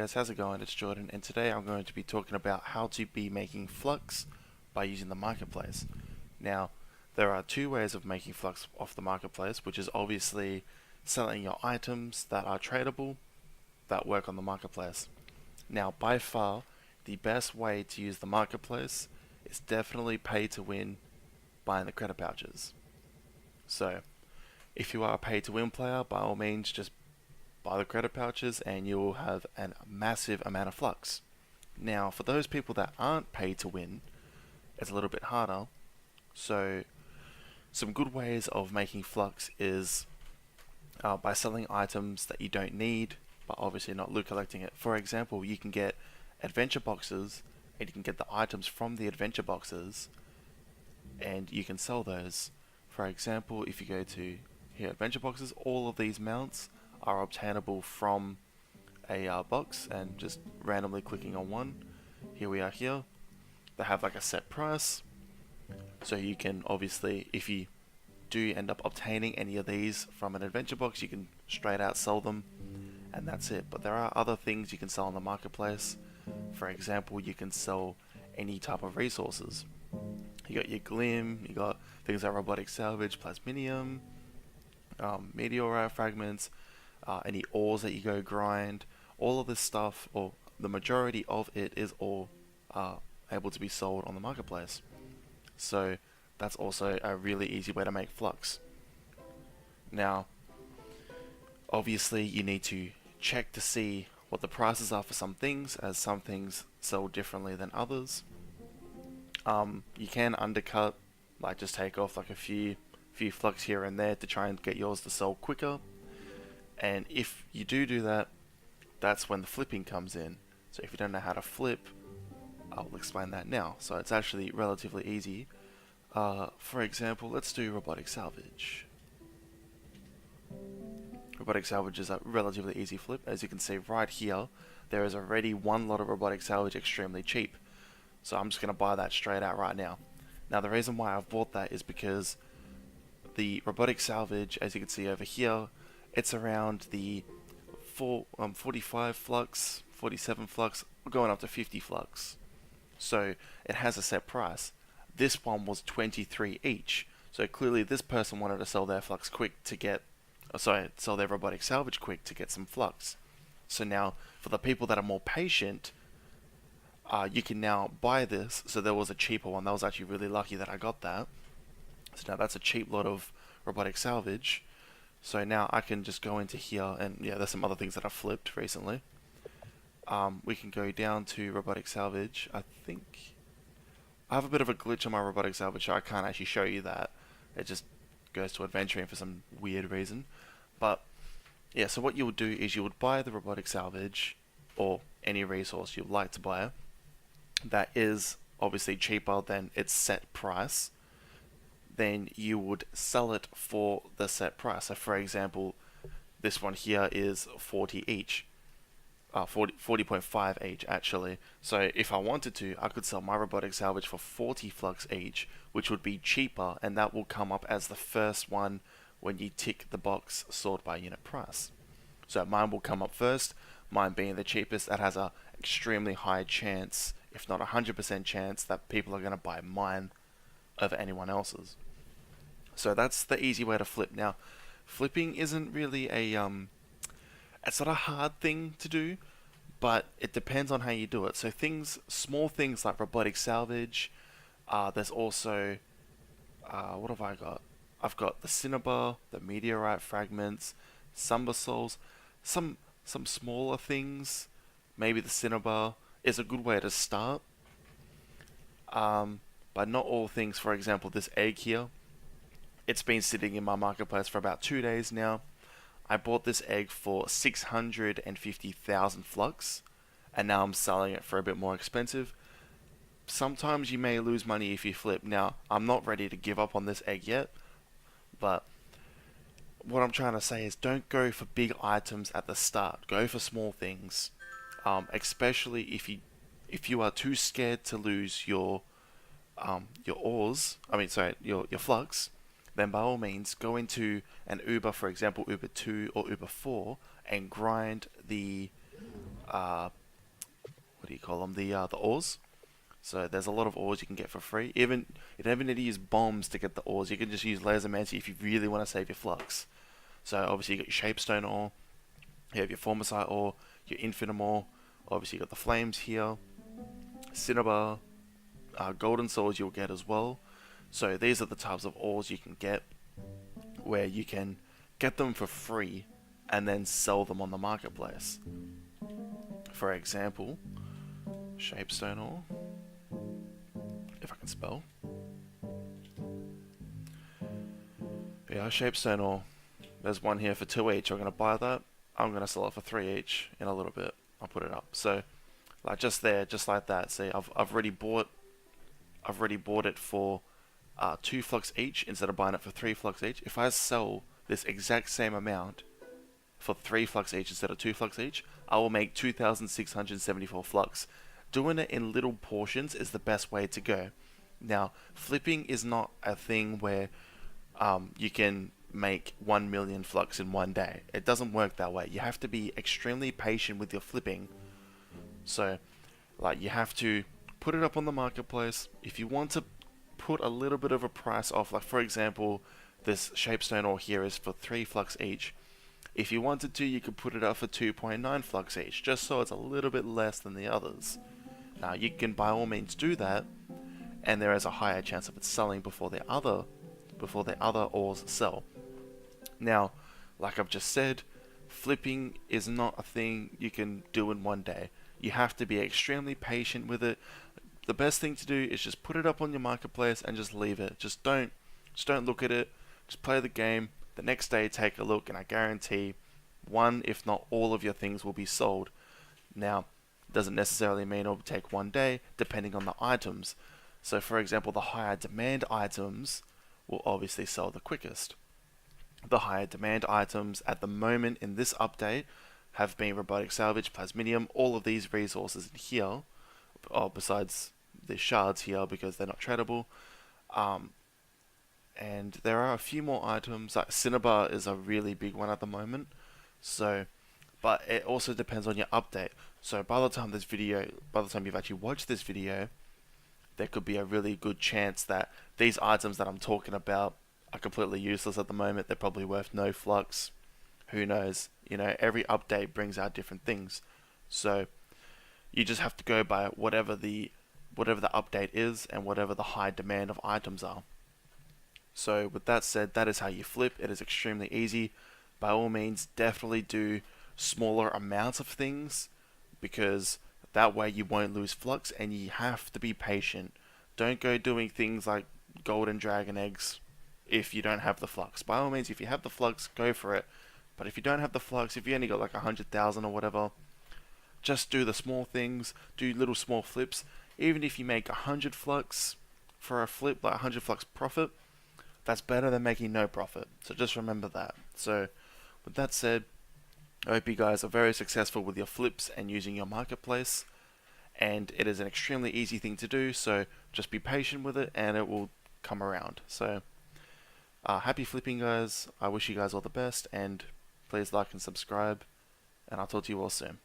guys, how's it going? It's Jordan, and today I'm going to be talking about how to be making flux by using the marketplace. Now, there are two ways of making flux off the marketplace, which is obviously selling your items that are tradable that work on the marketplace. Now, by far, the best way to use the marketplace is definitely pay to win buying the credit pouches. So, if you are a pay to win player, by all means, just buy the credit pouches and you will have a massive amount of flux. Now, for those people that aren't paid to win, it's a little bit harder. So, some good ways of making flux is by selling items that you don't need, but obviously not loot collecting it. For example, you can get adventure boxes and you can get the items from the adventure boxes and you can sell those. For example, if you go to here, adventure boxes, all of these mounts are obtainable from a box, and just randomly clicking on one, here we are here, they have like a set price, so you can obviously, if you do end up obtaining any of these from an adventure box, you can straight out sell them, and that's it. But there are other things you can sell on the marketplace. For example, you can sell any type of resources. You got your Glim, you got things like robotic salvage, plasminium, meteorite fragments, any ores that you go grind, all of this stuff, or the majority of it, is all able to be sold on the marketplace. So that's also a really easy way to make flux. Now, obviously you need to check to see what the prices are for some things, as some things sell differently than others. You can undercut, like just take off like a few flux here and there to try and get yours to sell quicker. And if you do that, that's when the flipping comes in. So if you don't know how to flip, I'll explain that now. So it's actually relatively easy. For example, let's do robotic salvage. Robotic salvage is a relatively easy flip. As you can see right here, there is already one lot of robotic salvage extremely cheap. So I'm just going to buy that straight out right now. Now the reason why I've bought that is because the robotic salvage, as you can see over here, it's around the 45 flux, 47 flux, going up to 50 flux. So it has a set price. This one was 23 each. So clearly this person wanted to sell their flux quick to get, sell their robotic salvage quick to get some flux. So now for the people that are more patient, you can now buy this. So there was a cheaper one. That was actually really lucky that I got that. So now that's a cheap lot of robotic salvage. So now I can just go into here, and yeah, there's some other things that I've flipped recently. We can go down to robotic salvage. I think I have a bit of a glitch on my robotic salvage, so I can't actually show you that. It just goes to adventuring for some weird reason. But yeah, so what you would do is you would buy the robotic salvage, or any resource you'd like to buy that is obviously cheaper than its set price. Then you would sell it for the set price. So for example, this one here is 40 each. 40.5 each actually. So if I wanted to, I could sell my robotic salvage for 40 flux each, which would be cheaper, and that will come up as the first one when you tick the box sort by unit price. So mine will come up first, mine being the cheapest. That has a extremely high chance, if not 100% chance, that people are going to buy mine over anyone else's. So that's the easy way to flip. Now, flipping isn't really it's not a hard thing to do, but it depends on how you do it. So small things like robotic salvage, there's also, what have I got? I've got the cinnabar, the meteorite fragments, Sumber souls, some smaller things. Maybe the cinnabar is a good way to start, but not all things. For example, this egg here, it's been sitting in my marketplace for about 2 days now. I bought this egg for 650,000 flux, and now I'm selling it for a bit more expensive. Sometimes you may lose money if you flip. Now, I'm not ready to give up on this egg yet, but what I'm trying to say is don't go for big items at the start. Go for small things, especially if you are too scared to lose your ores. Your flux. Then by all means go into an Uber, for example Uber 2 or Uber 4, and grind the what do you call them? The ores. So there's a lot of ores you can get for free. You don't even need to use bombs to get the ores. You can just use laser mancy if you really want to save your flux. So obviously you got your shapestone ore, you have your formicite ore, your infinite ore. Obviously you got the flames here, cinnabar, golden souls you'll get as well. So these are the types of ores you can get, where you can get them for free and then sell them on the marketplace. For example, shapestone ore, if I can spell. Yeah, shapestone ore. There's one here for 2 each. I'm going to buy that. I'm going to sell it for 3 each in a little bit. I'll put it up. So, like just there, just like that. See, I've already bought it for 2 flux each instead of buying it for 3 flux each. If I sell this exact same amount for 3 flux each instead of 2 flux each, I will make 2,674 flux. Doing it in little portions is the best way to go. Now, flipping is not a thing where you can make 1 million flux in one day. It doesn't work that way. You have to be extremely patient with your flipping. So, like, you have to put it up on the marketplace. If you want to put a little bit of a price off, like for example, this shapestone ore here is for 3 flux each. If you wanted to, you could put it up for 2.9 flux each, just so it's a little bit less than the others. Now, you can by all means do that, and there is a higher chance of it selling before the other ores sell. Now, like I've just said, flipping is not a thing you can do in one day. You have to be extremely patient with it. The best thing to do is just put it up on your marketplace and just leave it. Just don't look at it. Just play the game. The next day, take a look, and I guarantee one, if not all of your things will be sold. Now, it doesn't necessarily mean it'll take one day, depending on the items. So, for example, the higher demand items will obviously sell the quickest. The higher demand items at the moment in this update have been robotic salvage, plasminium, all of these resources in here, besides the shards here because they're not tradable. And there are a few more items, like cinnabar is a really big one at the moment. So, but it also depends on your update. So by the time you've actually watched this video, there could be a really good chance that these items that I'm talking about are completely useless at the moment. They're probably worth no flux. Who knows? You know, every update brings out different things. So you just have to go by whatever the update is and whatever the high demand of items are. So with that said, that is how you flip. It is extremely easy. By all means, definitely do smaller amounts of things, because that way you won't lose flux, and you have to be patient. Don't go doing things like golden dragon eggs if you don't have the flux. By all means, if you have the flux, go for it. But if you don't have the flux, if you only got like 100,000 or whatever, just do the small things, do little small flips. Even if you make 100 flux for a flip, like 100 flux profit, that's better than making no profit. So just remember that. So with that said, I hope you guys are very successful with your flips and using your marketplace. And it is an extremely easy thing to do, so just be patient with it and it will come around. So happy flipping, guys. I wish you guys all the best, and please like and subscribe, and I'll talk to you all soon.